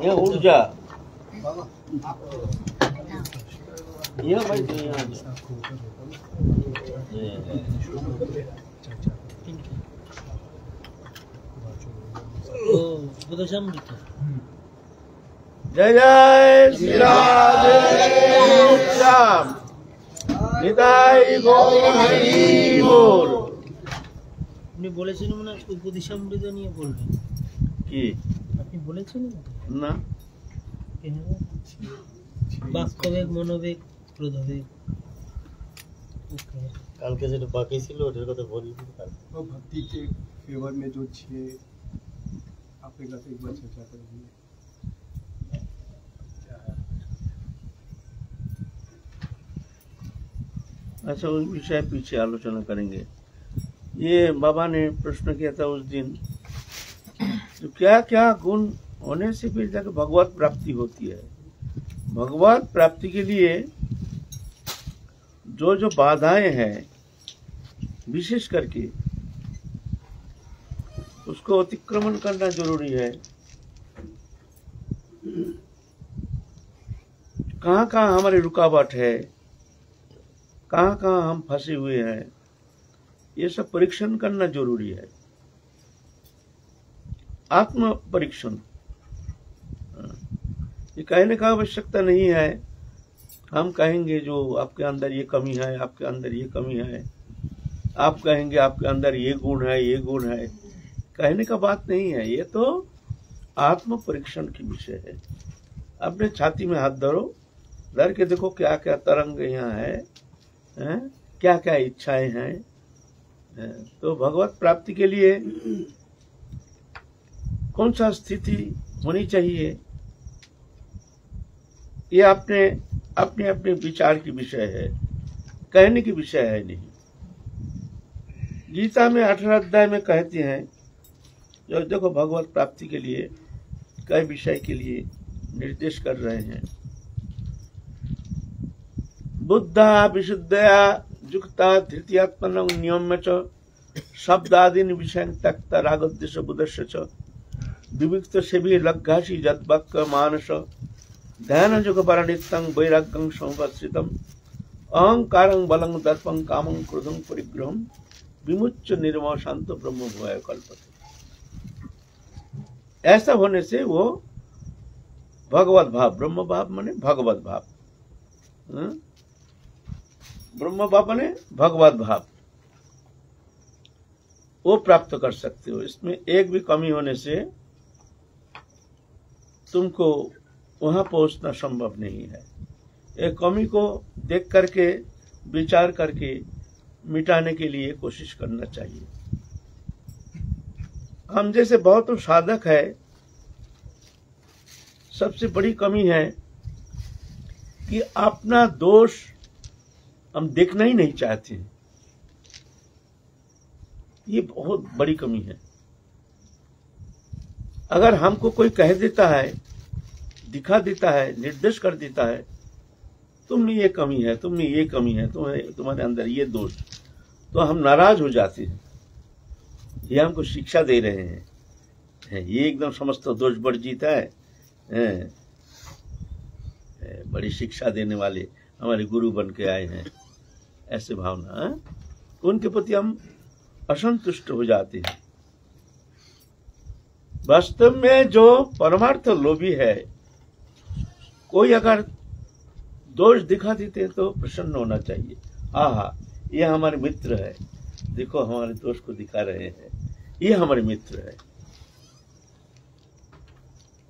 ये उठ जा, ये भाई तो यहाँ जय जय श्री राम निताई गौर हरि बोल। আপনি বলেছেন মানে উপদেশামৃত নিয়ে বলবেন কি আপনি বলেছেন না? বাস্তবেগ মনোবেগ ক্রোধবেগ কালকে যেটা বাকি ছিল ওটার কথা বলি। वो भक्ति के फेवर में जो 6 आपके साथ एक बार चर्चा करेंगे। अच्छा, उस विषय पीछे आलोचना करेंगे। ये बाबा ने प्रश्न किया था उस दिन, तो क्या क्या गुण होने से फिर जाकर भगवत प्राप्ति होती है। भगवत प्राप्ति के लिए जो जो बाधाएं हैं विशेष करके उसको अतिक्रमण करना जरूरी है। कहाँ कहाँ हमारी रुकावट है, कहाँ कहाँ हम फंसे हुए हैं, ये सब परीक्षण करना जरूरी है। आत्म परीक्षण, ये कहने का आवश्यकता नहीं है। हम कहेंगे जो आपके अंदर ये कमी है, आपके अंदर ये कमी है, आप कहेंगे आपके अंदर ये गुण है, ये गुण है, कहने का बात नहीं है। ये तो आत्म परीक्षण की विषय है। अपने छाती में हाथ धरो, धर के देखो क्या क्या तरंग यहाँ है, क्या क्या इच्छाएं हैं। तो भगवत प्राप्ति के लिए कौन सा स्थिति होनी चाहिए, ये अपने अपने अपने विचार की विषय है, कहने की विषय है नहीं। गीता में 18 अध्याय में कहते हैं, जो देखो भगवत प्राप्ति के लिए कई विषय के लिए निर्देश कर रहे हैं। बुद्धा विशुद्धया युक्ता धृत्यात्मनं नियम्य च शब्दादीन विषय त्यक्ता रागद्वेष बुधस्य च विविक्त सेवी लग्घासी यद्वाक्य मानस ध्यान जोग परनित्यं वैराग्यं संवत्सितम् अहंकारं बलं दर्पं कामं क्रोधं परिग्रहं विमुच्य निर्मल शांत ब्रह्म भूय कल्पते। ऐसा होने से वो भगवत भाव, ब्रह्म भाव माने भगवत भाव, ब्रह्म भाव माने भगवत भाव, वो प्राप्त कर सकते हो। इसमें एक भी कमी होने से तुमको वहां पहुंचना संभव नहीं है। एक कमी को देख करके विचार करके मिटाने के लिए कोशिश करना चाहिए। हम जैसे बहुत साधक है, सबसे बड़ी कमी है कि अपना दोष हम देखना ही नहीं चाहते। ये बहुत बड़ी कमी है। अगर हमको कोई कह देता है, दिखा देता है, निर्देश कर देता है, तुम में ये कमी है, तुम में ये कमी है, तुम्हारे अंदर ये दोष, तो हम नाराज हो जाते हैं। ये हमको शिक्षा दे रहे हैं, ये एकदम समस्त दोष वर्जित है, बड़ी शिक्षा देने वाले हमारे गुरु बन के आए हैं, ऐसे भावना, उनके प्रति हम असंतुष्ट हो जाते हैं। वास्तव में जो परमार्थ लोभी है, कोई अगर दोष दिखा देते तो प्रसन्न होना चाहिए। आहा, ये हमारे मित्र है, देखो हमारे दोष को दिखा रहे हैं, ये हमारे मित्र है।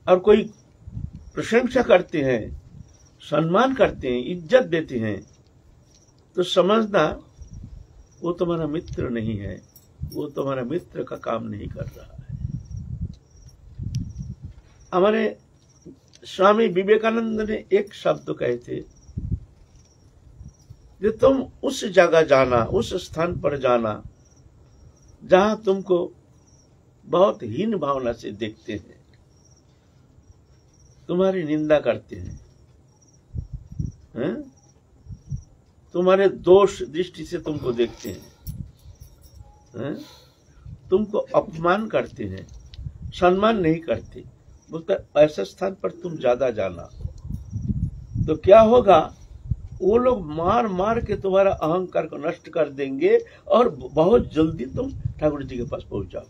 और कोई प्रशंसा करते हैं, सम्मान करते हैं, इज्जत देते हैं, तो समझना वो तुम्हारा मित्र नहीं है, वो तुम्हारा मित्र का काम नहीं कर रहा है। हमारे स्वामी विवेकानंद ने एक शब्द कहे थे कि तुम उस जगह जाना, उस स्थान पर जाना जहां तुमको बहुत हीन भावना से देखते हैं, तुम्हारी निंदा करते हैं, तुम्हारे दोष दृष्टि से तुमको देखते हैं, तुमको अपमान करते हैं, सम्मान नहीं करते, बोलता ऐसे स्थान पर तुम ज्यादा जाना, तो क्या होगा, वो लोग मार मार के तुम्हारा अहंकार को नष्ट कर देंगे और बहुत जल्दी तुम ठाकुर जी के पास पहुंच जाओ।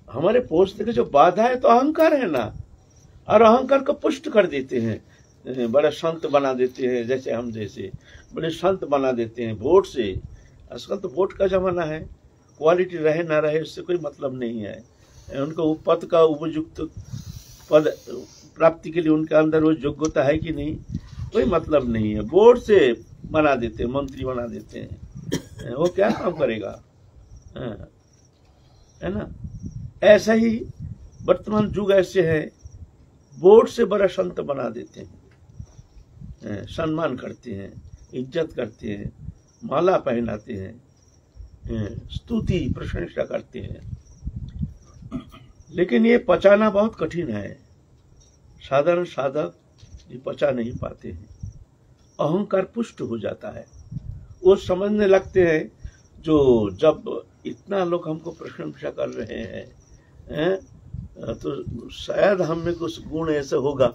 हमारे पहुंचने की जो बाधा है तो अहंकार है ना, और अहंकार को पुष्ट कर देते हैं, बड़ा संत बना देते हैं, जैसे हम जैसे बड़े संत बना देते हैं वोट से। आजकल तो वोट का जमाना है, क्वालिटी रहे ना रहे उससे कोई मतलब नहीं है। उनको पद का उपयुक्त पद प्राप्ति के लिए उनके अंदर वो योग्यता है कि नहीं, कोई मतलब नहीं है। वोट से बना देते हैं, मंत्री बना देते हैं, वो क्या काम करेगा, है ना। ऐसा ही वर्तमान युग ऐसे है, वोट से बड़ा संत बना देते हैं, सम्मान करते हैं, इज्जत करते हैं, माला पहनाते हैं, स्तुति प्रशंसा करते हैं, लेकिन ये पचाना बहुत कठिन है। साधारण साधक ये पचा नहीं पाते हैं, अहंकार पुष्ट हो जाता है। वो समझने लगते हैं जो जब इतना लोग हमको प्रशंसा कर रहे हैं, तो शायद हम में कुछ गुण ऐसा होगा,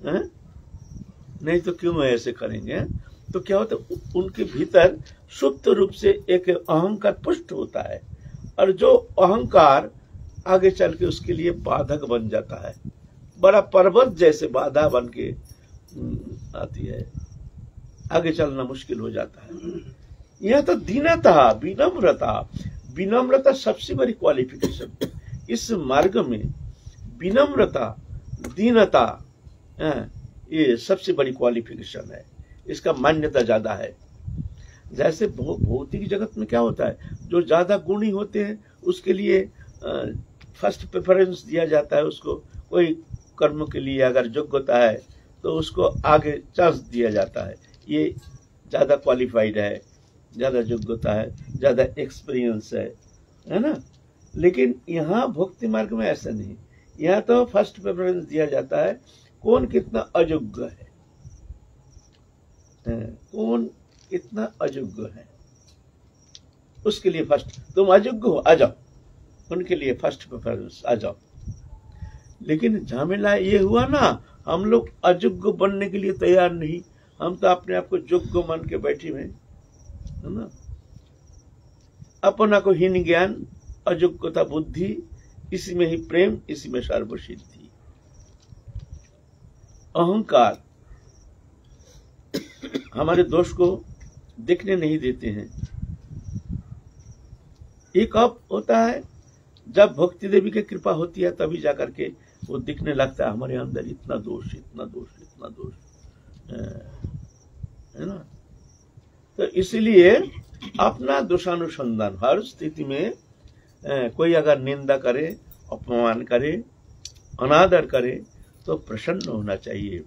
नहीं तो क्यों ऐसे करेंगे। तो क्या होता है, उनके भीतर सुप्त रूप से एक अहंकार पुष्ट होता है, और जो अहंकार आगे चल के उसके लिए बाधक बन जाता है, बड़ा पर्वत जैसे बाधा बन के आती है, आगे चलना मुश्किल हो जाता है। यह तो दीनता, विनम्रता, विनम्रता सबसे बड़ी क्वालिफिकेशन। इस मार्ग में विनम्रता, दीनता, ये सबसे बड़ी क्वालिफिकेशन है, इसका मान्यता ज्यादा है। जैसे भौतिक जगत में क्या होता है, जो ज्यादा गुणी होते हैं उसके लिए फर्स्ट प्रेफरेंस दिया जाता है। उसको कोई कर्म के लिए अगर योग्यता है तो उसको आगे चांस दिया जाता है, ये ज्यादा क्वालिफाइड है, ज्यादा योग्यता है, ज्यादा एक्सपीरियंस है ना। लेकिन यहाँ भक्ति मार्ग में ऐसा नहीं, यहाँ तो फर्स्ट प्रेफरेंस दिया जाता है कौन कितना अयोग्य है, कौन कितना अयोग्य है, उसके लिए फर्स्ट। तुम अयोग्य हो, आ जाओ, उनके लिए फर्स्ट प्रेफरेंस, आ जाओ। लेकिन झमेला ये हुआ ना, हम लोग अयोग्य बनने के लिए तैयार नहीं, हम तो अपने आप को योग्य मान के बैठे हुए है ना। अपना को हीन ज्ञान, अयोग्यता बुद्धि, इसी में ही प्रेम, इसी में सर्वसिद्धि। अहंकार हमारे दोष को दिखने नहीं देते हैं। ये कब होता है, जब भक्ति देवी की कृपा होती है, तभी जाकर के वो दिखने लगता है हमारे अंदर इतना दोष, इतना दोष, इतना दोष, है ना। तो इसलिए अपना दोषानुसंधान हर स्थिति में, कोई अगर निंदा करे, अपमान करे, अनादर करे, तो प्रसन्न होना चाहिए।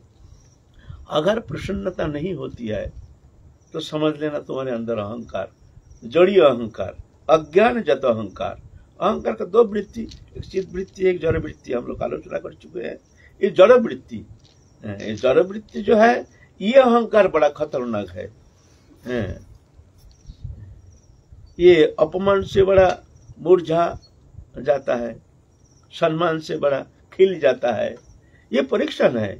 अगर प्रसन्नता नहीं होती है तो समझ लेना तुम्हारे अंदर अहंकार, जड़ी अहंकार, अज्ञानजत अहंकार। अहंकार का दो वृत्ति, एक चित्त वृत्ति, एक जड़ वृत्ति, हम लोग आलोचना कर चुके हैं। ये जड़ वृत्ति, ये जड़ वृत्ति जो है, ये अहंकार बड़ा खतरनाक है। ये अपमान से बड़ा मुरझा जाता है, सम्मान से बड़ा खिल जाता है। ये परीक्षण है।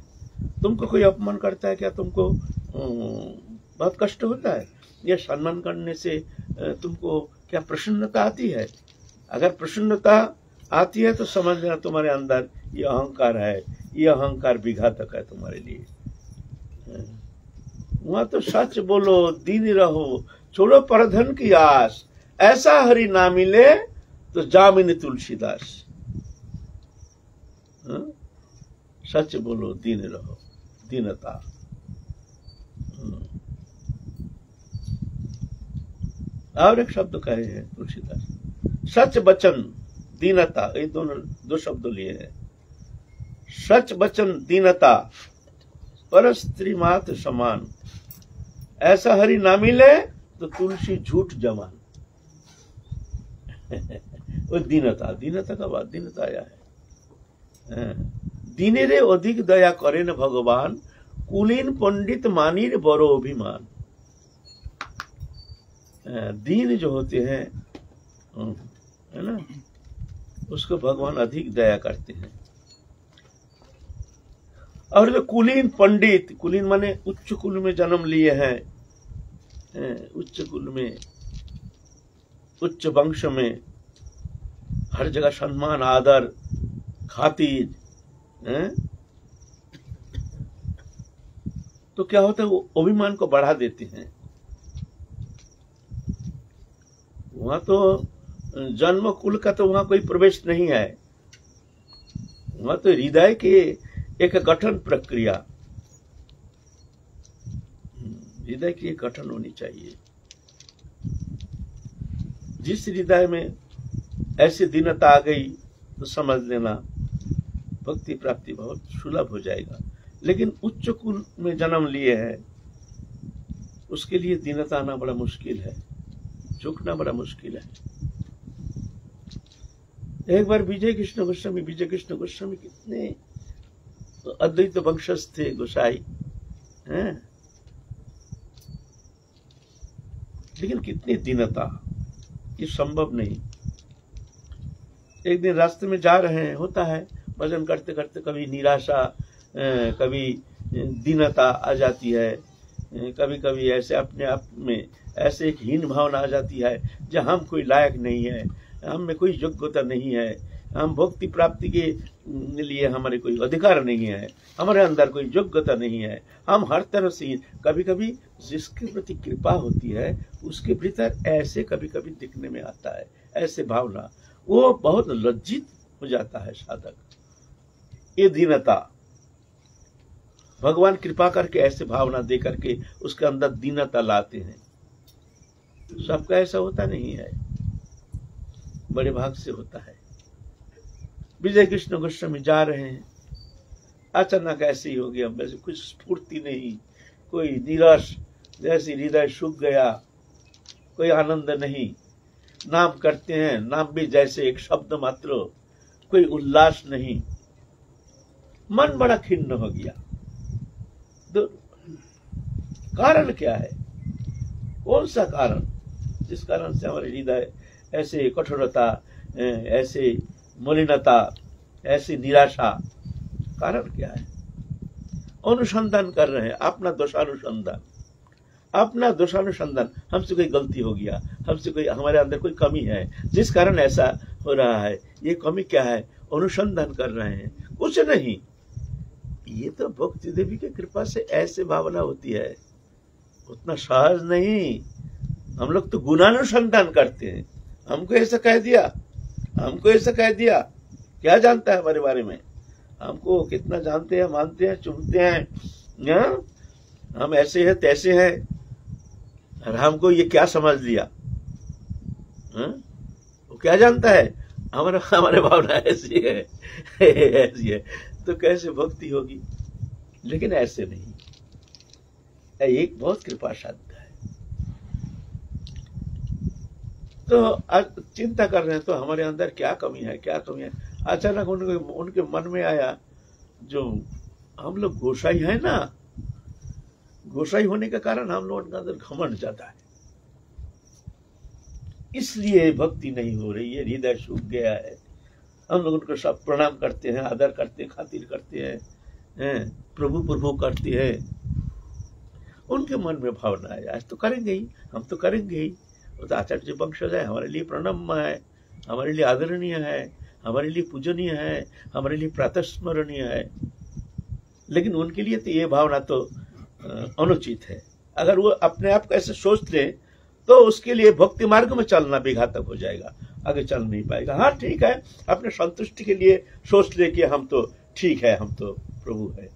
तुमको कोई अपमान करता है क्या, तुमको बहुत कष्ट होता है? ये सम्मान करने से तुमको क्या प्रसन्नता आती है? अगर प्रसन्नता आती है तो समझ लेना तुम्हारे अंदर ये अहंकार है, ये अहंकार विघातक है तुम्हारे लिए। वहां तो सच बोलो, दीन रहो, छोड़ो परधन की आस, ऐसा हरि ना मिले तो जामिन तुलसीदास। सच बोलो, दीन रहो, दीनता। और एक शब्द कहे हैं तुलसीदास, सच वचन दीनता, ये दोनों दो शब्द लिए हैं। सच वचन दीनता, पर स्त्री मात्र समान, ऐसा हरि ना मिले तो तुलसी झूठ जमान। वो दीनता, दीनता का बात, दीनता आया है। दीने रे अधिक दया करे न भगवान, कुलीन पंडित मानीर बड़ो अभिमान। दीन जो होते हैं, है ना, उसको भगवान अधिक दया करते हैं। और जो कुलीन पंडित, कुलीन माने उच्च कुल में जन्म लिए हैं, उच्च कुल में, उच्च वंश में, हर जगह सम्मान आदर खातिर, तो क्या होता है, वो अभिमान को बढ़ा देते हैं। वहां तो जन्म कुल का तो वहां कोई प्रवेश नहीं है, वहां तो हृदय के एक गठन प्रक्रिया, हृदय की एक गठन होनी चाहिए। जिस हृदय में ऐसी दीनता आ गई तो समझ लेना भक्ति प्राप्ति बहुत सुलभ हो जाएगा। लेकिन उच्च कुल में जन्म लिए हैं, उसके लिए दीनता आना बड़ा मुश्किल है, झुकना बड़ा मुश्किल है। एक बार विजय कृष्ण गोस्वामी कितने तो अद्वैत वंशज थे, गोसाई हैं, लेकिन कितनी दीनता, ये संभव नहीं। एक दिन रास्ते में जा रहे हैं, होता है भजन करते करते कभी निराशा, कभी दीनता आ जाती है, कभी कभी ऐसे अपने आप में ऐसे एक हीन भावना आ जाती है जब हम कोई लायक नहीं है, हम में कोई योग्यता नहीं है, हम भक्ति प्राप्ति के लिए हमारे कोई अधिकार नहीं है, हमारे अंदर कोई योग्यता नहीं है, हम हर तरह से, कभी कभी जिसके प्रति कृपा होती है उसके भीतर ऐसे कभी कभी दिखने में आता है, ऐसे भावना, वो बहुत लज्जित हो जाता है साधक। ये दीनता, भगवान कृपा करके ऐसे भावना दे करके उसके अंदर दीनता लाते हैं। सबका ऐसा होता नहीं है, बड़े भाग से होता है। विजय कृष्ण गोस्वामी जा रहे हैं, अचानक ऐसे ही हो गया, वैसे कुछ स्फूर्ति नहीं, कोई निराश, जैसे हृदय सूख गया, कोई आनंद नहीं। नाम करते हैं, नाम भी जैसे एक शब्द मात्र, कोई उल्लास नहीं, मन बड़ा खिन्न हो गया। तो कारण क्या है, कौन सा कारण जिस कारण से हमारे हृदय ऐसे कठोरता, ऐसे मलिनता, ऐसी निराशा, कारण क्या है? अनुसंधान कर रहे हैं, अपना दोषानुसंधान, अपना दोषानुसंधान, हमसे कोई गलती हो गया, हमसे कोई, हमारे अंदर कोई कमी है जिस कारण ऐसा हो रहा है, ये कमी क्या है, अनुसंधान कर रहे हैं। कुछ नहीं, ये तो भक्ति देवी की कृपा से ऐसे भावना होती है, उतना सहज नहीं। हम लोग तो गुणानुसंधान करते हैं, हमको ऐसा कह दिया, हमको ऐसा कह दिया, क्या जानता है हमारे बारे में, हमको कितना जानते हैं, मानते हैं, चुनते हैं, हम ऐसे हैं तैसे हैं, और हमको ये क्या समझ लिया, वो क्या जानता है, हमारे भावना ऐसी है, ऐसी है, तो कैसे भक्ति होगी? लेकिन ऐसे नहीं, एक बहुत कृपा साध्य है। तो आज चिंता कर रहे हैं तो हमारे अंदर क्या कमी है, क्या कमी है। अचानक उनके मन में आया, जो हम लोग गोसाई है ना, गोसाई होने के कारण हम लोगों के अंदर घमंड जाता है, इसलिए भक्ति नहीं हो रही है, हृदय सूख गया है। हम लोग उनको सब प्रणाम करते हैं, आदर करते हैं, खातिर करते हैं, प्रभु प्रभु करते हैं, उनके मन में भावना है, आज तो करेंगे ही, हम तो करेंगे ही, वो तो आचार्य जी वंशज है, हमारे लिए प्रणम्य है, हमारे लिए आदरणीय है, हमारे लिए पूजनीय है, हमारे लिए प्रातस्मरणीय है। लेकिन उनके लिए तो ये भावना तो अनुचित है। अगर वो अपने आप को ऐसे सोच ले तो उसके लिए भक्ति मार्ग में चलना भी घातक हो जाएगा, आगे चल नहीं पाएगा। हाँ ठीक है, अपने संतुष्टि के लिए सोच ले कि हम तो ठीक है, हम तो प्रभु है,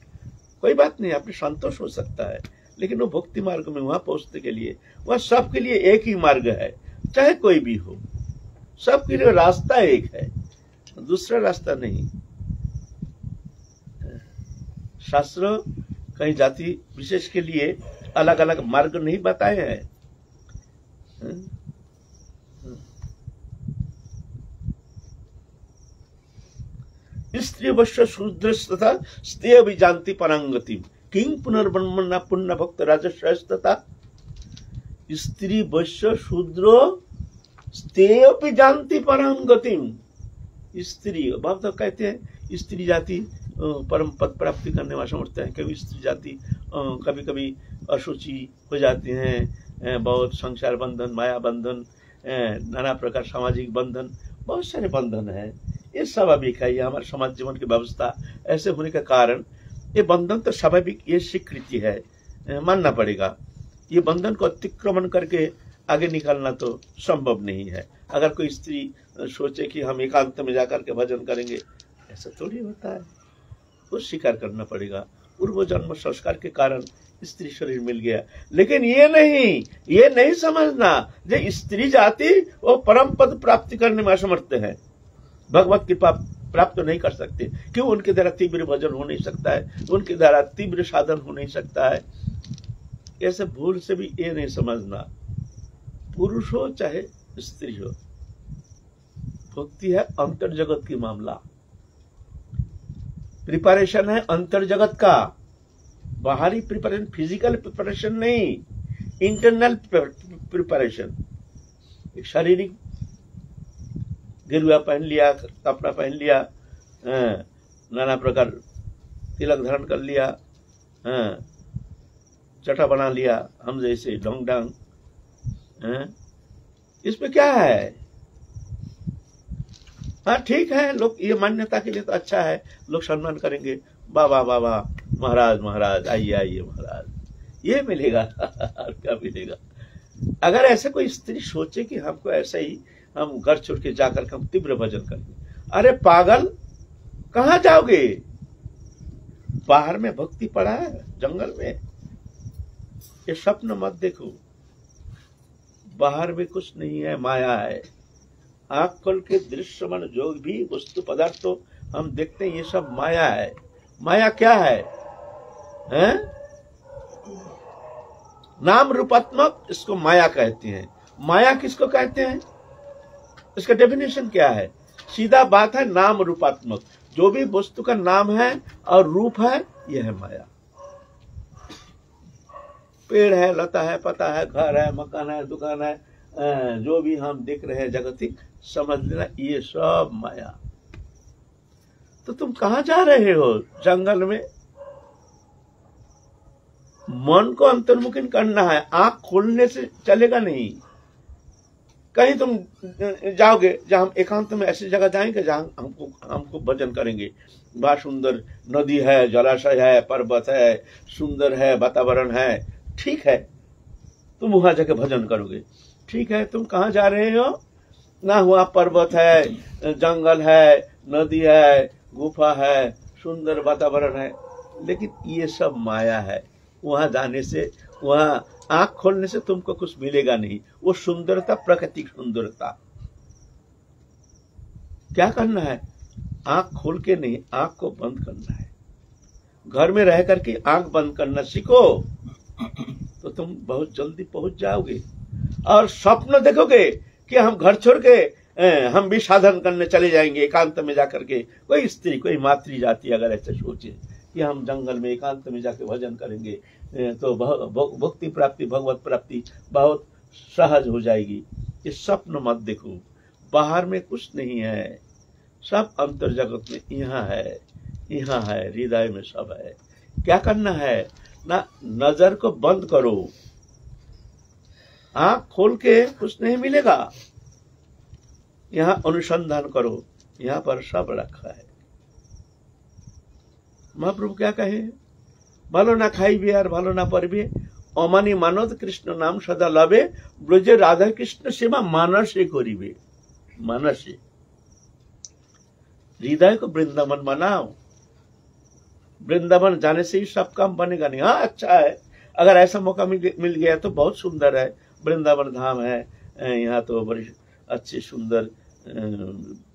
कोई बात नहीं, अपने संतोष हो सकता है। लेकिन वो भक्ति मार्ग में वहां पहुंचने के लिए, वह सबके लिए एक ही मार्ग है, चाहे कोई भी हो, सबके लिए रास्ता एक है, दूसरा रास्ता नहीं। शास्त्र कहीं जाति विशेष के लिए अलग अलग मार्ग नहीं बताए हैं। स्त्री वश्य शूद्र तथा स्तेय भी जानती परांगति किंग पुनर्ब्रह्मण्य पुण्य भक्त राजश्रेष्ठता। स्त्री वश्य शूद्र स्तेय भी जानती परांगति, स्त्री बाप तो कहते हैं स्त्री जाति परम पद प्राप्ति करने में समर्थते हैं। कभी स्त्री जाति कभी कभी अशुचि हो जाती हैं, बहुत संसार बंधन, माया बंधन, नाना प्रकार सामाजिक बंधन, बहुत सारे बंधन हैं। ये स्वाभाविक है, ये हमारे समाज जीवन की व्यवस्था ऐसे होने का कारण ये बंधन तो स्वाभाविक, ये स्वीकृति है, मानना पड़ेगा। ये बंधन को अतिक्रमण करके आगे निकलना तो संभव नहीं है। अगर कोई स्त्री सोचे कि हम एकांत में जाकर के भजन करेंगे, ऐसा थोड़ी होता है, वो स्वीकार करना पड़ेगा। पूर्व जन्म संस्कार के कारण स्त्री शरीर मिल गया, लेकिन ये नहीं समझना जो स्त्री जाति वो परम पद प्राप्ति करने में असमर्थ है, भगवत कृपा प्राप्त नहीं कर सकते। क्यों? उनके द्वारा तीव्र भजन हो नहीं सकता है, उनके द्वारा तीव्र साधन हो नहीं सकता है। ऐसे भूल से भी ये नहीं समझना, पुरुष हो चाहे स्त्री हो, भक्ति है अंतर जगत की मामला, प्रिपरेशन है अंतर जगत का, बाहरी प्रिपरेशन, फिजिकल प्रिपरेशन नहीं, इंटरनल प्रिपरेशन। शारीरिक गिरुआ पहन लिया, कपड़ा पहन लिया, नाना प्रकार तिलक धारण कर लिया, चटा बना लिया, हम जैसे डोंग डांग, इसमें क्या है? हाँ ठीक है, लोग ये मान्यता के लिए तो अच्छा है, लोग सम्मान करेंगे, बाबा बाबा महाराज महाराज आइए आइए महाराज, ये मिलेगा और क्या मिलेगा? अगर ऐसे कोई स्त्री सोचे कि हमको ऐसे ही हम घर छोड़ के जाकर हम तीव्र भजन करेंगे, अरे पागल, कहाँ जाओगे? बाहर में भक्ति पड़ा है, जंगल में। ये स्वप्न मत देखो, बाहर में कुछ नहीं है, माया है। आंख खोल के दृश्यमान जो भी वस्तु पदार्थ तो हम देखते हैं, ये सब माया है। माया क्या है? हैं? नाम रूपात्मक, इसको माया कहते हैं। माया किसको कहते हैं? इसका डेफिनेशन क्या है? सीधा बात है, नाम रूपात्मक, जो भी वस्तु का नाम है और रूप है, यह है माया। पेड़ है, लता है, पता है, घर है, मकान है, दुकान है, जो भी हम देख रहे हैं जगतिक, समझ लेना ये सब माया। तो तुम कहां जा रहे हो? जंगल में। मन को अंतर्मुखी करना है, आंख खोलने से चलेगा नहीं। कहीं तुम जाओगे जहां हम एकांत में ऐसी जगह जाएंगे जहां हमको भजन करेंगे, बड़ा सुंदर नदी है, जलाशय है, पर्वत है, सुंदर है, वातावरण है, ठीक है, तुम वहां जाके भजन करोगे। ठीक है, तुम कहां जा रहे हो? ना वहां पर्वत है, जंगल है, नदी है, गुफा है, सुंदर वातावरण है, लेकिन ये सब माया है। वहां जाने से, वहां आंख खोलने से तुमको कुछ मिलेगा नहीं। वो सुंदरता, प्राकृतिक सुंदरता। क्या करना है? आंख खोल के नहीं, आंख को बंद करना है। घर में रह करके आंख बंद करना सीखो, तो तुम बहुत जल्दी पहुंच जाओगे। और स्वप्न देखोगे कि हम घर छोड़ के हम भी साधन करने चले जाएंगे एकांत में जाकर के। कोई स्त्री, कोई मातृ जाति अगर ऐसे सोचे कि हम जंगल में एकांत में जाके भजन करेंगे तो भक्ति प्राप्ति, भगवत प्राप्ति बहुत सहज हो जाएगी। ये स्वप्न मत देखो। बाहर में कुछ नहीं है, सब अंतर जगत में यहाँ है, यहाँ है, हृदय में सब है। क्या करना है ना? नजर को बंद करो, आंख खोल के कुछ नहीं मिलेगा। यहाँ अनुसंधान करो, यहाँ पर सब रखा है। महाप्रभु क्या कहे? भालो ना खाइबे और भालो ना पढ़बे, अमानी मानद कृष्ण नाम सदा लबे, ब्रजे राधा कृष्ण सेवा मानसे करिबे। मानसे, हृदय को वृंदावन बनाओ। वृंदावन जाने से ही सब काम बनेगा नहीं। हाँ अच्छा है, अगर ऐसा मौका मिल गया तो बहुत सुंदर है, वृंदावन धाम है, यहाँ तो बड़ी अच्छी सुंदर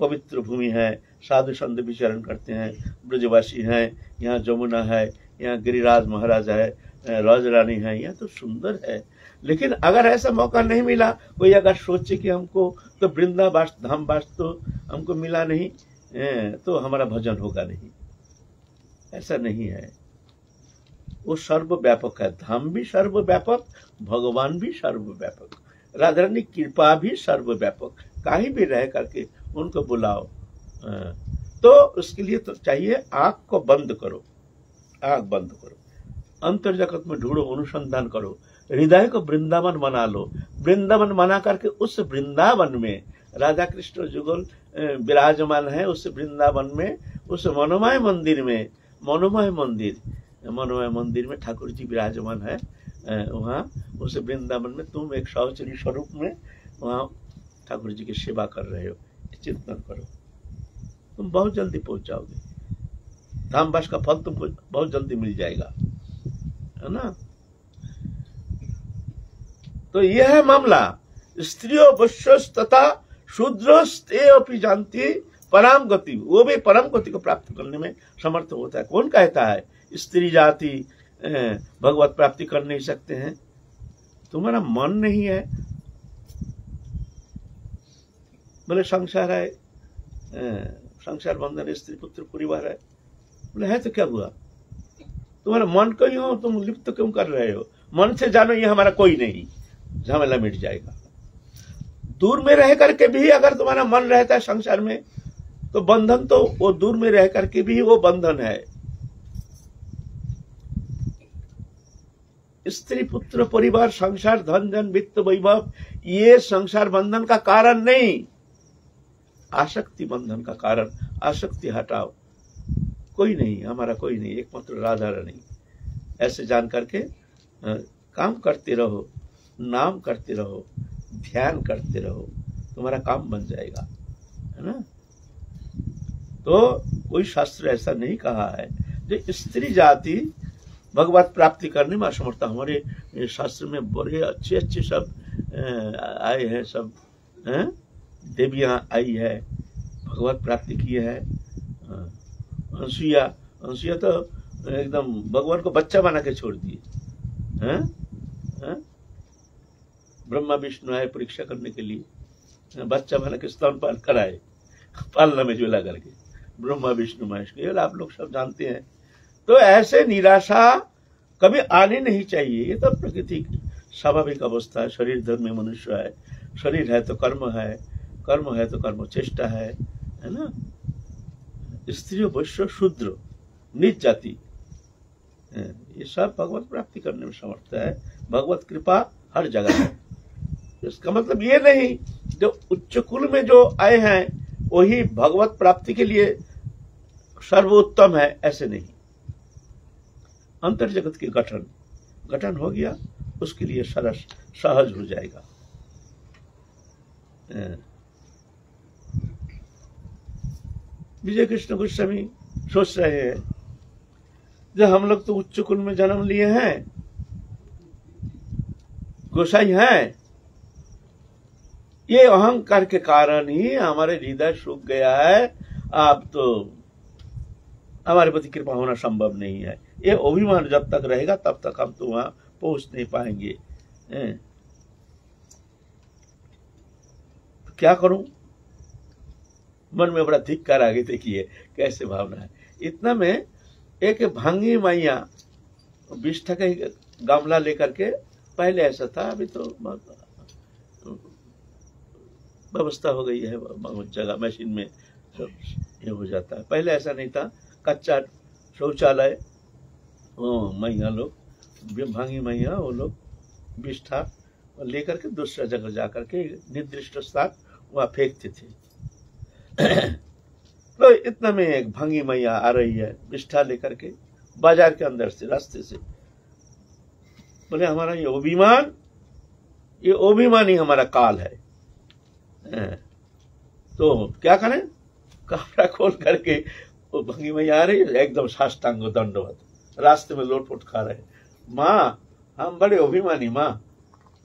पवित्र भूमि है, साधु संत विचरण करते हैं, ब्रजवासी हैं, यहाँ जमुना है, यहाँ गिरिराज महाराज है, राज रानी है, यहाँ तो सुंदर है। लेकिन अगर ऐसा मौका नहीं मिला, कोई अगर सोचे कि हमको तो वृंदावन धाम वास तो हमको मिला नहीं, तो हमारा भजन होगा नहीं, ऐसा नहीं है। वो सर्वव्यापक है, धाम भी सर्वव्यापक, भगवान भी सर्वव्यापक, राधा रानी कृपा भी सर्वव्यापक। कहीं भी रह करके उनको बुलाओ, तो उसके लिए तो चाहिए आंख को बंद करो, आंख बंद करो, अंतर जगत में ढूंढो, अनुसंधान करो, हृदय को वृंदावन बना लो। वृंदावन बना करके उस वृंदावन में राधा कृष्ण जुगल विराजमान है, उस वृंदावन में, उस मनोमय मंदिर में, मनोमय मंदिर में ठाकुर जी विराजमान है। वहाँ उस वृंदावन में तुम एक सहचरी स्वरूप में वहाँ ठाकुर जी की सेवा कर रहे हो, चिंतन करो, तुम बहुत जल्दी पहुंच जाओगे। धामवास का फल तुमको बहुत जल्दी मिल जाएगा, है ना। तो यह है मामला। स्त्रियों वैश्यस तथा शूद्रस्ते अपि जानती परम गति, वो भी परम गति को प्राप्त करने में समर्थ होता है। कौन कहता है स्त्री जाति भगवत प्राप्ति कर नहीं सकते हैं? तुम्हारा मन नहीं है। बोले संसार है, संसार बंधन, स्त्री पुत्र परिवार है। बोले है तो क्या हुआ, तुम्हारा मन को हो तुम लिप्त क्यों कर रहे हो? मन से जानो ये हमारा कोई नहीं, झमेला मिट जाएगा। दूर में रह करके भी अगर तुम्हारा मन रहता है संसार में, तो बंधन तो वो दूर में रह करके भी वो बंधन है। स्त्री पुत्र परिवार संसार धन जन वित्त वैभव ये संसार बंधन का कारण नहीं, आसक्ति बंधन का कारण। आसक्ति हटाओ, कोई नहीं, हमारा कोई नहीं, एकमात्र राधा रानी। ऐसे जान करके काम करते रहो, नाम करते रहो, ध्यान करते रहो, तुम्हारा काम बन जाएगा, है ना। तो कोई शास्त्र ऐसा नहीं कहा है जो स्त्री जाति भगवत प्राप्ति करने में असमर्थ। हमारे शास्त्र में बड़े अच्छे अच्छे सब आए हैं, सब देवियां आई है, भगवत प्राप्ति की है। अनसुईया तो एकदम भगवान को बच्चा बना के छोड़ दिए। ब्रह्मा विष्णु आए परीक्षा करने के लिए, बच्चा बना के स्तनपान कराए, पालना में झूला करके, ब्रह्मा विष्णु महेश, ये आप लोग सब जानते हैं। तो ऐसे निराशा कभी आनी नहीं चाहिए। ये तो प्रकृति स्वाभाविक अवस्था है। शरीर धर्म में मनुष्य है, शरीर है तो कर्म है, कर्म है तो कर्म चेष्टा है ना। स्त्री वैश्य शूद्र नीच जाति ये सब भगवत प्राप्ति करने में समर्थ है। भगवत कृपा हर जगह है। इसका मतलब ये नहीं जो उच्च कुल में जो आए हैं वही भगवत प्राप्ति के लिए सर्वोत्तम है, ऐसे नहीं। अंतर जगत के गठन हो गया, उसके लिए सरस सहज हो जाएगा। विजय कृष्ण गोस्वामी सोच रहे हैं जब हम लोग तो उच्च कुल में जन्म लिए हैं, गोसाई हैं, ये अहंकार के कारण ही हमारे हृदय सूख गया है। अब तो हमारे प्रति कृपा होना संभव नहीं है। ये अभिमान जब तक रहेगा तब तक हम तो वहां पहुंच नहीं पाएंगे। तो क्या करूं? मन में बड़ा धिक्कार आगे देखिए कैसे भावना है। इतना में एक भांगी मैया विष्ठा का गामला लेकर के, पहले ऐसा था, अभी तो व्यवस्था हो गई है, जगह मशीन में सब ये हो जाता है। पहले ऐसा नहीं था, कच्चा शौचालय, मैया लोग, भांगी मैया, वो लोग विष्ठा लेकर के दूसरा जगह जाकर के निर्दिष्ट स्थान वहां फेंकते थे। तो इतना में एक भांगी मैया आ रही है विष्ठा लेकर के बाजार के अंदर से, रास्ते से। बोले हमारा ये अभिमान ही हमारा काल है। तो क्या करें? कपड़ा खोल करके वो भंगी मैया आ रही है, एकदम साष्टांग दंडवत, रास्ते में लोटपोट खा रहे। माँ हम बड़े अभिमानी, माँ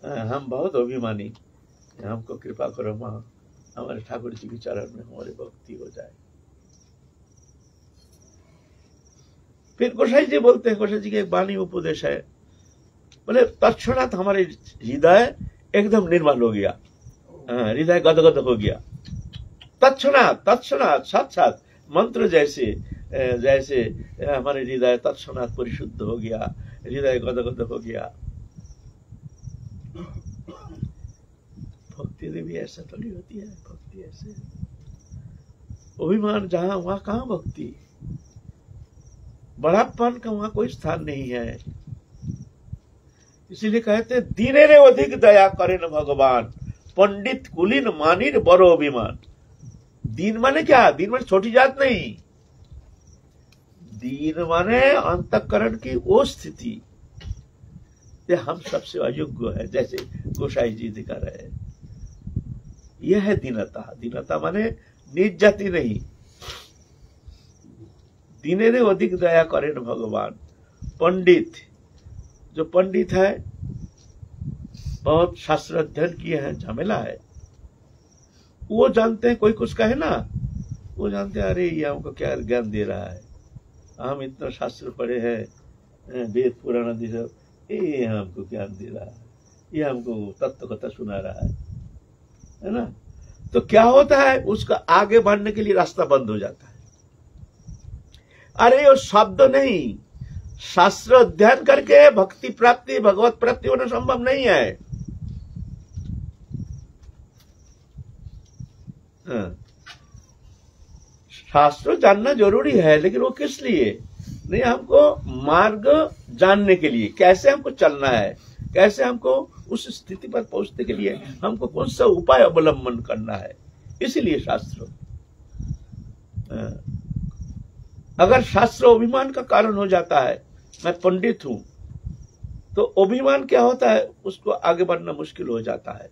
हम बहुत अभिमानी, हमको कृपा करो माँ, हमारे ठाकुर जी के चरण में हमारी भक्ति हो जाए। फिर गोसाई जी बोलते हैं, गोसाई जी के एक वाणी उपदेश है, बोले तत्क्षणात हमारे हृदय एकदम निर्मल हो गया, हृदय गदगद हो गया। तत्क्षणात साथ मंत्र जैसे जैसे हमारे हृदय तत्क्षणात परिशुद्ध हो गया, हृदय गदगद हो गया। भक्ति भी ऐसा थोड़ी होती है, भक्ति ऐसे अभिमान जहां वहां कहां भक्ति, बड़ापन का वहां कोई स्थान नहीं है। इसीलिए कहते हैं दीने रे अधिक दया करे न भगवान, पंडित कुलीन मानिर बड़ो अभिमान। दीन माने क्या? दीन माने छोटी जात नहीं, दीन माने अंतःकरण की वो स्थिति ये हम सबसे अयोग्य है, जैसे गोसाई जी दिखा रहे हैं। यह है दीनता। दीनता माने नीच जाति नहीं। दीने ने अधिक दया करे न भगवान। पंडित, जो पंडित है बहुत शास्त्र अध्ययन किए हैं, झमेला है, वो जानते हैं, कोई कुछ कहे ना, वो जानते हैं अरे ये हमको क्या ज्ञान दे रहा है, हम इतना शास्त्र पढ़े हैं, वेद पुराण आदि सब, ये हमको ज्ञान दे रहा है, ये हमको तत्व कथा सुना रहा है ना। तो क्या होता है, उसका आगे बढ़ने के लिए रास्ता बंद हो जाता है। अरे वो शब्द नहीं, शास्त्र अध्ययन करके भक्ति प्राप्ति, भगवत प्राप्ति होना संभव नहीं है। शास्त्र जानना जरूरी है, लेकिन वो किस लिए नहीं, हमको मार्ग जानने के लिए, कैसे हमको चलना है, कैसे हमको उस स्थिति पर पहुंचने के लिए हमको कौन सा उपाय अवलंबन करना है, इसीलिए शास्त्र। अगर शास्त्र अभिमान का कारण हो जाता है, मैं पंडित हूं, तो अभिमान क्या होता है, उसको आगे बढ़ना मुश्किल हो जाता है।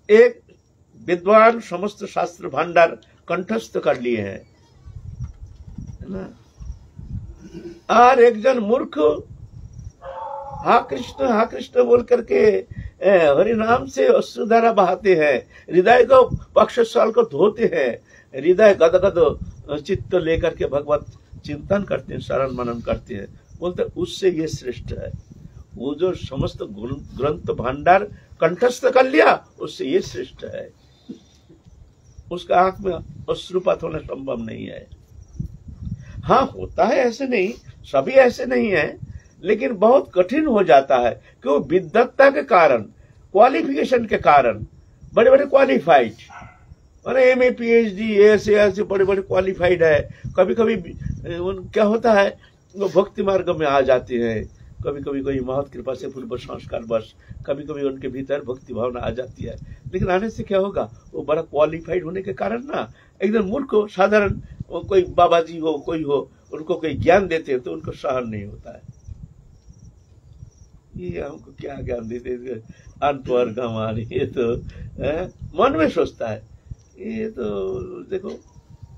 एक विद्वान समस्त शास्त्र भांडार कंठस्थ कर लिए हैं, है ना, और एक जन मूर्ख हा कृष्ण बोल करके हरि नाम से अश्रुधारा बहाते हैं, हृदय को पक्षस्थल को धोते हैं, हृदय गदगद चित्त लेकर के भगवत चिंतन करते हैं, शरण मनन करते हैं, बोलते उससे ये श्रेष्ठ है। वो जो समस्त ग्रंथ भांडार कंठस्थ कर लिया, उससे ये श्रेष्ठ है। उसका आंख में अश्रुपात होना संभव नहीं है। हाँ होता है, ऐसे नहीं, सभी ऐसे नहीं है, लेकिन बहुत कठिन हो जाता है कि वो विद्वत्ता के कारण, क्वालिफिकेशन के कारण, बड़े बड़े क्वालिफाइड, माने एमए पीएचडी ऐसे बड़े बड़े क्वालिफाइड है, कभी कभी क्या होता है वो भक्ति मार्ग में आ जाते हैं, कभी कभी कोई महत कृपा से पूर्व संस्कार बस, कभी कभी उनके भीतर भक्ति भावना आ जाती है, लेकिन आने से क्या होगा, वो बड़ा क्वालिफाइड होने के कारण ना एकदम मूर्ख हो, साधारण कोई बाबा जी हो, कोई हो, उनको कोई ज्ञान देते हैं तो उनको सहन नहीं होता है। ये हमको क्या ज्ञान देते, अनपढ़ गंवार, ये तो मन में सोचता है, ये तो देखो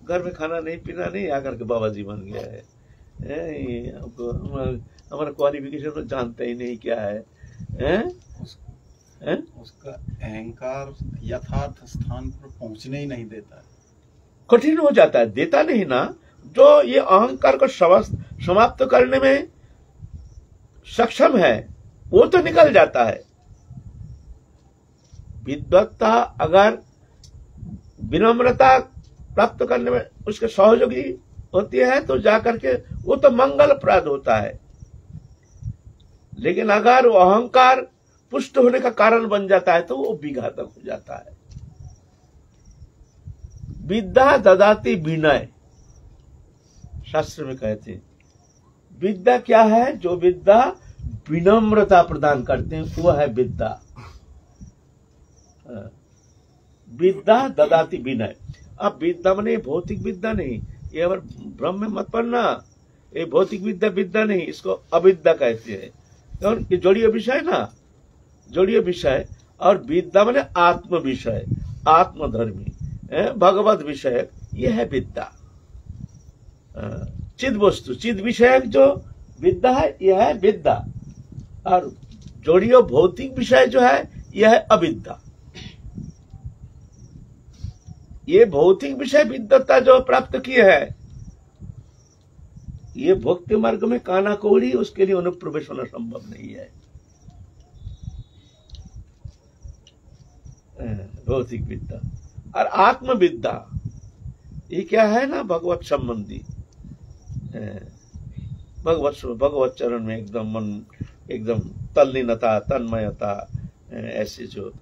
घर में खाना नहीं पीना नहीं, आकर के बाबा जी बन गया है, ये हमको हमारा क्वालिफिकेशन तो जानता ही नहीं क्या है, उसका अहंकार यथार्थ स्थान पर पहुंचने ही नहीं देता, कठिन हो जाता है, देता नहीं ना। जो ये अहंकार को समाप्त करने में सक्षम है वो तो निकल जाता है। विद्वत्ता अगर विनम्रता प्राप्त करने में उसके सहयोगी होती है तो जाकर के वो तो मंगलप्रद होता है, लेकिन अगर वो अहंकार पुष्ट होने का कारण बन जाता है तो वो विघातक हो जाता है। विद्या ददाति विनय, शास्त्र में कहते हैं विद्या क्या है, जो विद्या विनम्रता प्रदान करते हैं वो है विद्या। विद्या ददाति विनय। अब विद्या माने भौतिक विद्या नहीं, ये अगर भ्रम में मत पड़ना, ये भौतिक विद्या नहीं, इसको अविद्या कहते हैं। और ये जोड़िए विषय ना, जोड़िए विषय, और विद्या माने आत्म विषय, आत्मधर्मी, भगवत विषय, यह है विद्या। चिद वस्तु, चिद विषयक जो विद्या है यह है विद्या, और जोड़ियो भौतिक विषय जो है यह है अविद्या। ये भौतिक विषय विद्वत्ता जो प्राप्त किए है, ये भक्ति मार्ग में काना कौड़ी, उसके लिए अनुप्रवेश होना संभव नहीं है। भौतिक विद्या और आत्मविद्या ये क्या है ना, भगवत संबंधी, भगवत चरण में एकदम मन, एकदम तल्लीनता, तन्मयता, ऐसे जो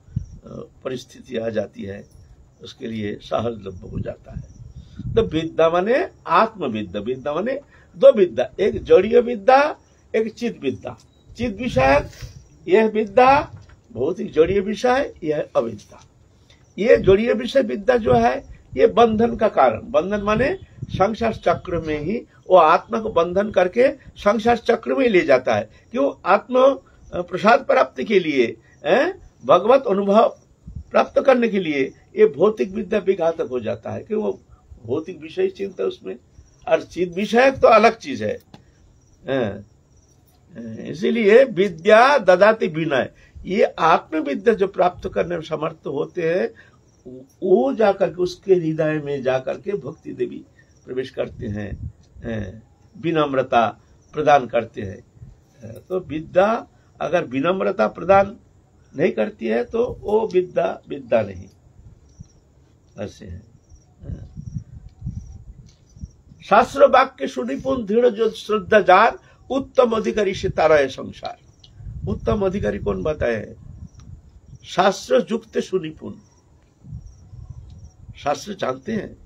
परिस्थिति आ जाती है उसके लिए सहजलभ्य हो जाता है। तो विद्या माने आत्मविद्या, विद्या माने दो विद्या, एक जड़ीय विद्या, एक चित विद्या। चित विषय यह विद्या बहुत ही जड़ीय विषय, यह अविद्या। ये जड़ीय विषय विद्या जो है ये बंधन का कारण, बंधन माने संसार चक्र में ही वो आत्मा को बंधन करके संसार चक्र में ले जाता है। क्यों? आत्म प्रसाद प्राप्ति के लिए, भगवत अनुभव प्राप्त करने के लिए ये भौतिक विद्या विघातक हो जाता है। क्यों? वो भौतिक विषय चिंता उसमें, और चित विषय तो अलग चीज है। इसीलिए विद्या ददाति विनय, ये आत्मविद्या जो प्राप्त करने में समर्थ होते हैं वो जाकर के उसके हृदय में जाकर के भक्ति देवी प्रवेश करते हैं, विनम्रता प्रदान करते हैं। तो विद्या अगर विनम्रता प्रदान नहीं करती है तो वो विद्या विद्या नहीं, ऐसे है। शास्त्र वाक्य सुनिपुण दृढ़ जो श्रद्धा जार उत्तम अधिकारी से तारा है संसार। उत्तम अधिकारी कौन बताए? शास्त्र युक्त सुनिपुण, शास्त्र जानते हैं,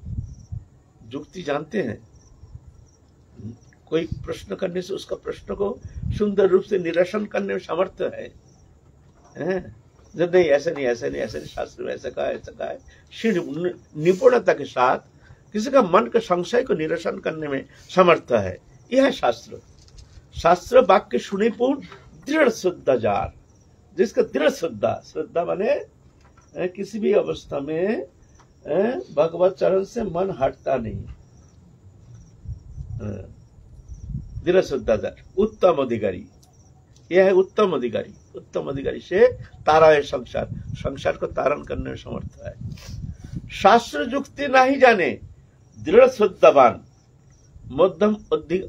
युक्ति जानते हैं। कोई प्रश्न करने से उसका प्रश्न को सुंदर रूप से निरसन करने में समर्थ है। जब नहीं ऐसा नहीं, ऐसा नहीं, ऐसा नहीं, शास्त्र में ऐसा कहा, ऐसा कहा है, निपुणता के साथ किसी का मन के संशय को निरसन करने में समर्थ है। यह है शास्त्र। शास्त्र वाक्य सुनिपुण दृढ़ श्रद्धा जार, जिसका दृढ़ श्रद्धा, श्रद्धा माने किसी भी अवस्था में भगवत चरण से मन हटता नहीं। दृढ़ श्रद्धा जार उत्तम अधिकारी, यह है उत्तम अधिकारी। उत्तम अधिकारी से तारा है संसार, संसार को तारण करने में समर्थ है। शास्त्र युक्ति नहीं जाने दृढ़ श्रद्धावान मध्यम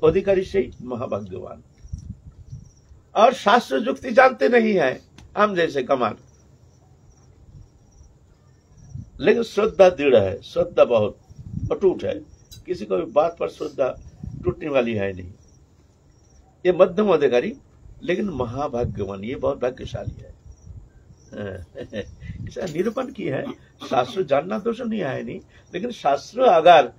अधिकारी से महाभाग्यवान। और शास्त्र युक्ति जानते नहीं है, हम जैसे कमाल, लेकिन श्रद्धा दृढ़ है, श्रद्धा बहुत अटूट है, किसी को भी बात पर श्रद्धा टूटने वाली है नहीं। ये मध्यम अधिकारी लेकिन महाभाग्यवान, ये बहुत भाग्यशाली है। इसका निरूपण की है। शास्त्र जानना दोष नहीं है नहीं, लेकिन शास्त्र अगर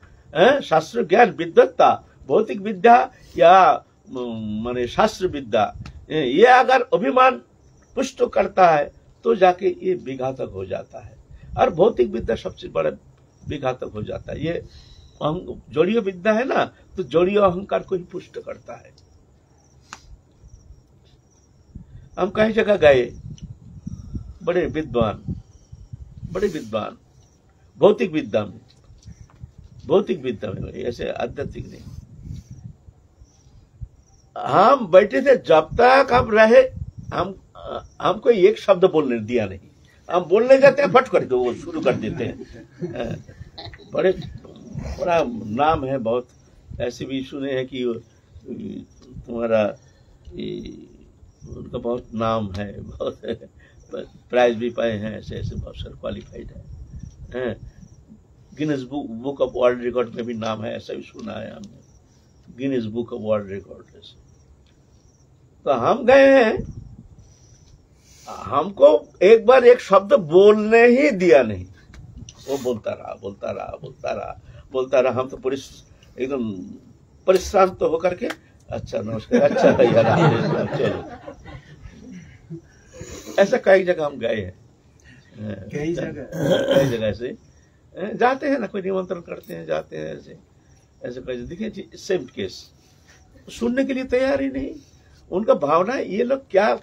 शास्त्र ज्ञान विद्वत्ता भौतिक विद्या या माने शास्त्र विद्या ये अगर अभिमान पुष्ट करता है तो जाके ये विघातक हो जाता है। और भौतिक विद्या सबसे बड़ा विघातक हो जाता है। ये जोड़ीय विद्या है ना, तो जोड़ीय अहंकार को ही पुष्ट करता है। हम कई जगह गए, बड़े विद्वान भौतिक विद्या में, ऐसे आध्यात्मिक नहीं। हम बैठे थे, जब तक हम रहे हमको एक शब्द बोलने दिया नहीं। हम बोलने जाते हैं, फट करके वो शुरू कर देते हैं। बड़ा नाम है, बहुत ऐसे भी सुने हैं कि तुम्हारा उनका बहुत नाम है, बहुत प्राइज भी पाए हैं, ऐसे ऐसे बहुत सारे क्वालिफाइड है। Guinness book of world record में भी नाम है, ऐसा भी सुना है हमने, Guinness book of world record. तो हम गए हैं, हमको एक बार एक शब्द बोलने ही दिया नहीं। वो बोलता रहा। हम तो एकदम परिश्रांत तो होकर के, अच्छा नमस्कार, अच्छा भैया, चलो। ऐसा कई जगह हम गए हैं, कई जगह से जाते हैं ना, कोई निमंत्रण करते हैं, जाते हैं, ऐसे कई देखिए सेम केस, सुनने के लिए तैयार ही नहीं। उनका भावना, ये लोग क्या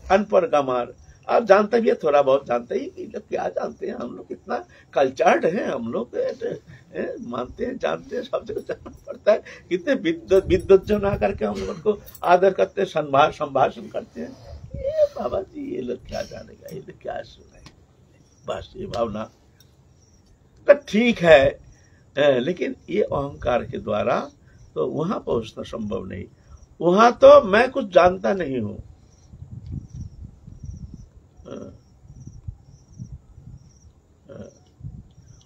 अनपढ़ गमार, आप जानते भी है, थोड़ा बहुत जानते ही, ये लोग क्या जानते हैं, हम लोग कितना कल्चर्ड हैं, हम लोग मानते हैं, जानते हैं, सब जगह जानना पड़ता है। कितने विद्वत जन आकर के हम लोग को आदर करते हैं, संभाषण करते हैं। ये बाबा जी, ये लोग क्या जानेगा, ये लोग क्या सुनेगा, बस ये भावना तो ठीक है। लेकिन ये अहंकार के द्वारा तो वहां पहुंचना संभव नहीं। वहां तो मैं कुछ जानता नहीं हूं।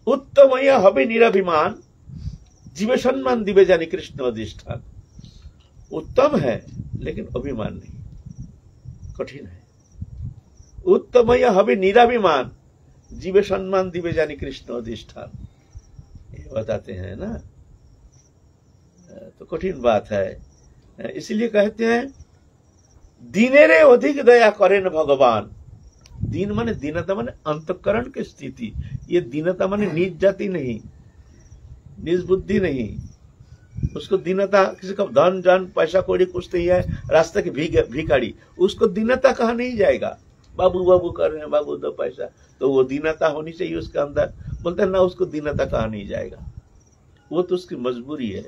उत्तम हबे निराभिमान जीव सम्मान दिवे जानी कृष्ण अधिष्ठान। उत्तम है लेकिन अभिमान नहीं, कठिन है। उत्तमय हवे निराभिमान, जीवे सम्मान दिवे जानी कृष्ण अधिष्ठान, ये बताते हैं ना। तो कठिन बात है, इसलिए कहते हैं दीनेरे अधिक दया करें भगवान। दीन माने दीनता माने अंतकरण की स्थिति, ये दीनता माने नीच जाति नहीं, निज बुद्धि नहीं। उसको दीनता, किसी का धन जन पैसा कौड़ी कुछ नहीं है, रास्ते के भिखारी, उसको दीनता कहा नहीं जाएगा। बाबू बाबू कर रहे हैं, बाबू दो पैसा, तो वो दीनता होनी चाहिए उसके अंदर। बोलते हैं ना, उसको दीनता कहा नहीं जाएगा, वो तो उसकी मजबूरी है।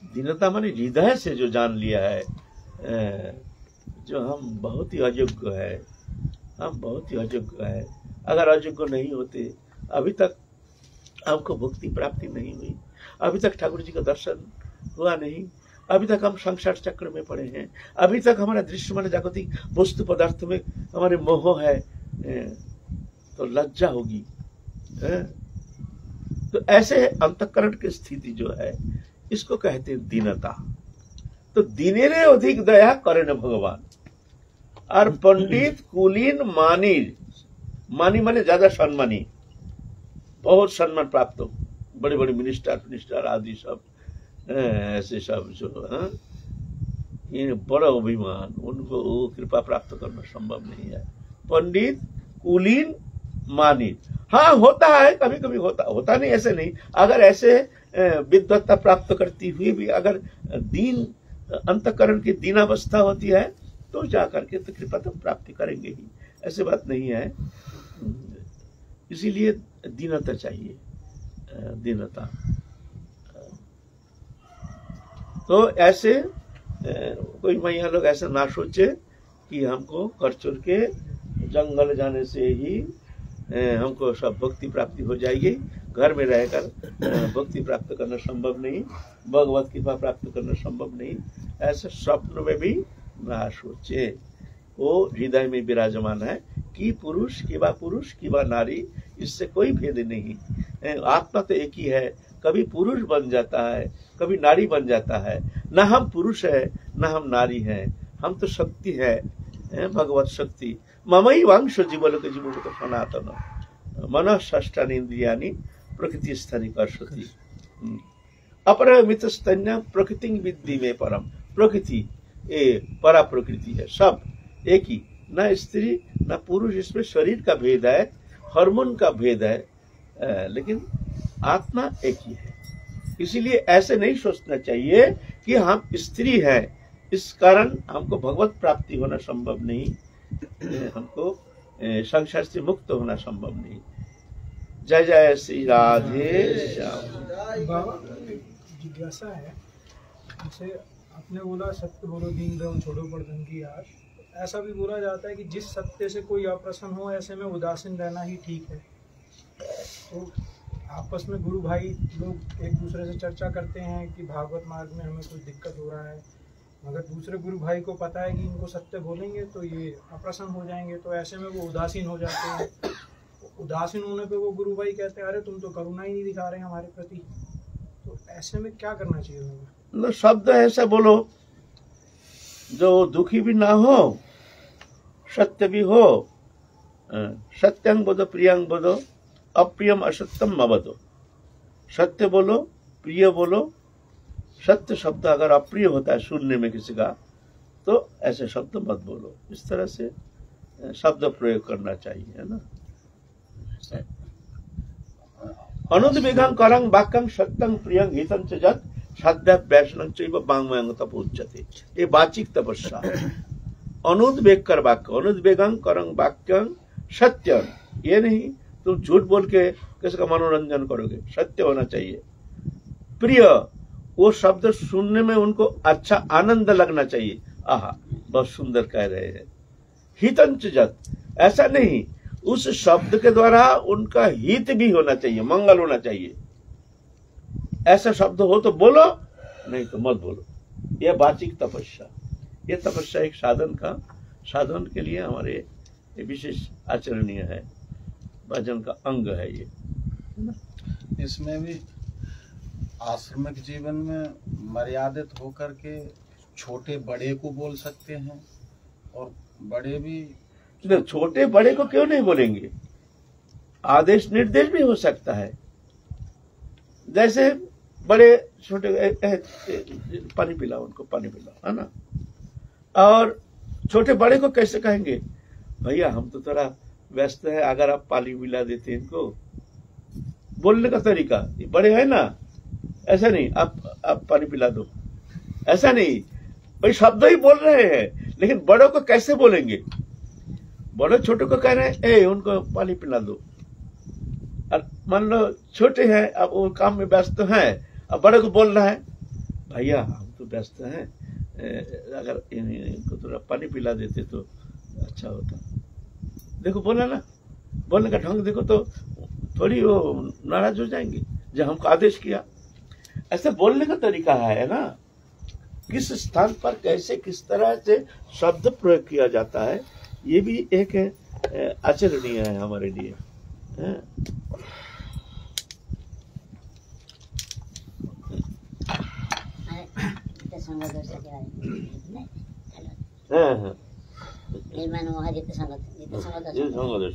दीनता माने हृदय से जो जान लिया है जो हम बहुत ही अयोग्य है, हम बहुत ही अयोग्य है। अगर अयोग्य नहीं होते, अभी तक हमको मुक्ति प्राप्ति नहीं हुई, अभी तक ठाकुर जी का दर्शन हुआ नहीं, अभी तक हम संसार चक्र में पड़े हैं, अभी तक हमारा दृश्य मन जागतिक वस्तु पदार्थ में हमारे मोह है, तो लज्जा होगी। तो ऐसे अंतःकरण की स्थिति जो है, इसको कहते हैं दीनता। तो दीनेरे अधिक दया करें भगवान। और पंडित कुलीन मानी, मानी माने ज्यादा सम्मानी, बहुत सम्मान प्राप्त हो, बड़े बड़े मिनिस्टर आदि सब, ऐसे सब जो ये बड़ा अभिमान, उनको वो कृपा प्राप्त करना संभव नहीं है। पंडित कुलीन मानी, हाँ होता है, कभी कभी होता नहीं, ऐसे नहीं। अगर ऐसे विद्वत्ता प्राप्त करती हुई भी अगर दीन अंतःकरण की दीनावस्था होती है, तो जाकर के तो कृपा तो प्राप्ति करेंगे ही, ऐसे बात नहीं है। इसीलिए दीनता चाहिए, दीनता। तो ऐसे कोई मैया लोग ऐसा ना सोचे कि हमको कर चुर के जंगल जाने से ही हमको सब भक्ति प्राप्ति हो जाएगी, घर में रहकर भक्ति प्राप्त करना संभव नहीं, भगवत कृपा प्राप्त करना संभव नहीं, ऐसे स्वप्न में भी ना सोचे। वो हृदय में विराजमान है कि पुरुष की वा नारी, इससे कोई भेद नहीं। आत्मा तो एक ही है, कभी पुरुष बन जाता है, कभी नारी बन जाता है। ना हम पुरुष है, ना हम नारी हैं, हम तो शक्ति है, भगवत शक्ति। ममई वांश जीवलोक जीवभूत सनातन मन षष्ठानि इंद्रियानि प्रकृति स्थनि कर्षति अपरमित स्तन्य प्रकृति विद्धि में परम। प्रकृति परा प्रकृति है, सब एक ही, न स्त्री न पुरुष, इसमें शरीर का भेद है, हार्मोन का भेद है, लेकिन आत्मा एक ही है। इसीलिए ऐसे नहीं सोचना चाहिए कि हम स्त्री हैं, इस कारण हमको भगवत प्राप्ति होना संभव नहीं, हमको संसार से मुक्त होना संभव नहीं। जय जय श्री राधे श्याम। बाबा जिज्ञासा है, जैसे आपने बोला सत्य बोलो दीन दो छोड़ो बर्तन की यार, ऐसा भी बोला जाता है कि जिस सत्य से कोई अप्रसन्न हो, ऐसे में उदासीन रहना ही ठीक है। तो आपस में गुरु भाई लोग एक दूसरे से चर्चा करते हैं कि भागवत मार्ग में हमें कोई दिक्कत हो रहा है, मगर दूसरे गुरु भाई को पता है कि इनको सत्य बोलेंगे तो ये अप्रसन्न हो जाएंगे, तो ऐसे में वो उदासीन हो जाते हैं। उदासीन होने पे वो गुरु भाई कहते हैं अरे तुम तो करुणा ही नहीं दिखा रहे हमारे प्रति, तो ऐसे में क्या करना चाहिए हमें? शब्द ऐसा बोलो जो दुखी भी ना हो, सत्य भी हो। सत्यं बोधो प्रियं बोधो अप्रियम असत्यम मवदो। सत्य बोलो, प्रिय बोलो। सत्य शब्द अगर अप्रिय होता है सुनने में किसी का, तो ऐसे शब्द मत बोलो। इस तरह से शब्द प्रयोग करना चाहिए, है ना। अनुद्वेगं करं वाक्यं सत्यं प्रियं हितं च जत् साध्यात् वैष्णवं चैव वाङ्मयं तपोच्यते। ये वाचिक तपस्या है। अनुद्वेग कर वाक्य, अनुद्वेगं करं वाक्यं सत्यं, ये नहीं तुम झूठ बोल के किसी का मनोरंजन करोगे, सत्य होना चाहिए। प्रिय, वो शब्द सुनने में उनको अच्छा आनंद लगना चाहिए, आहा बहुत सुंदर कह रहे हैं। हितंच जत, ऐसा नहीं, उस शब्द के द्वारा उनका हित भी होना चाहिए, मंगल होना चाहिए। ऐसा शब्द हो तो बोलो, नहीं तो मत बोलो। यह वाचिक तपस्या, यह तपस्या एक साधन के लिए हमारे विशेष आचरणीय है, भजन का अंग है ये। इसमें भी आश्रमिक जीवन में मर्यादित होकर के छोटे बड़े को बोल सकते हैं, और बड़े भी तो छोटे बड़े को क्यों नहीं बोलेंगे? आदेश निर्देश भी हो सकता है। जैसे बड़े छोटे पानी पिलाओ, उनको पानी पिलाओ, है ना। और छोटे बड़े को कैसे कहेंगे, भैया हम तो थोड़ा व्यस्त है, अगर आप पानी पिला देते इनको। बोलने का तरीका, ये बड़े है ना, ऐसा नहीं आप पानी पिला दो, ऐसा नहीं। भाई शब्द ही बोल रहे हैं, लेकिन बड़ों को कैसे बोलेंगे? बड़े छोटे को कह रहे हैं ए उनको पानी पिला दो। और मान लो छोटे हैं, अब वो काम में व्यस्त तो हैं, अब बड़े को बोल रहा है भैया हम तो व्यस्त हैं, अगर इनको थोड़ा पानी पिला देते तो अच्छा होता। देखो बोला ना, बोलने का ढंग देखो तो थोड़ी वो नाराज हो जाएंगे जब हमको आदेश किया। ऐसे बोलने का तरीका है ना, किस स्थान पर कैसे किस तरह से शब्द प्रयोग किया जाता है, ये भी एक आचरणीय है हमारे लिए। निर्माण वहाँ जितने संगत संगत